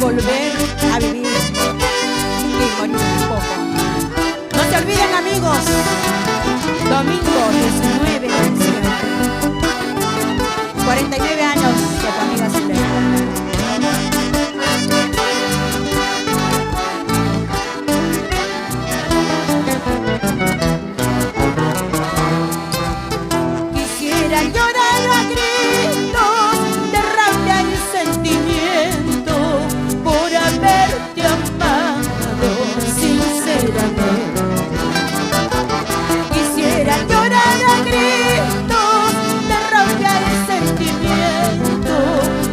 volver a vivir y morir un poco. No se olviden, amigos, domingo 19 de diciembre, 49 años de tu amiga Zulema. Quisiera llorar a gritos de rabia y sentimiento por haberte amado sinceramente. Quisiera llorar a gritos de rabia y sentimiento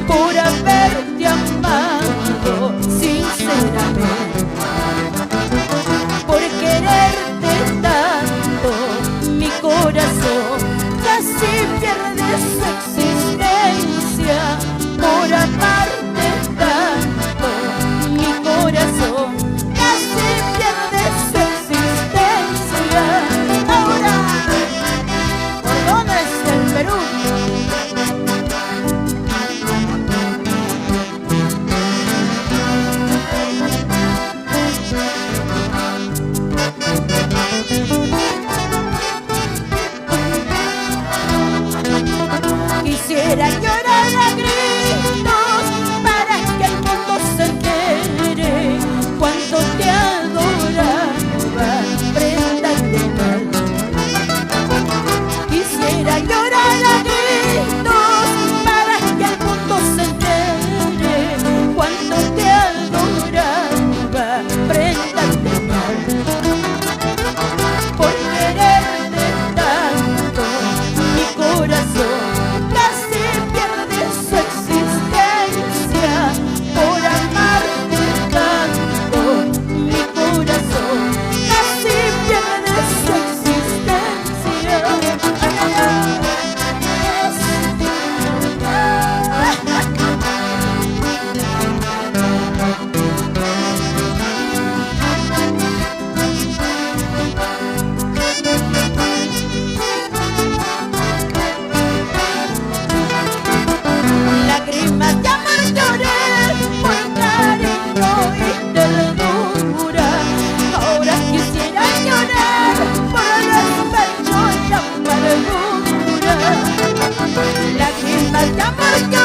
por haberte amado sinceramente. Por quererte tanto, mi corazón casi pierde su existencia. Por amarte tanto, mi corazón casi pierde su existencia. Ahora, ¿por dónde está el Perú? Quisiera llorar a gritos para que el mundo se entere cuánto te adoraba, prenda de mal. Quisiera llorar a gritos para que el mundo se entere cuánto te adoraba, prenda de mal. Por quererte tanto, mi corazón casi pierde su existencia. Por amarte tanto, mi corazón casi pierde su existencia. Lágrimas de amor lloré por cariño y ternura. Ahora quisiera llorar por despecho y amargura. Lágrimas de amor lloré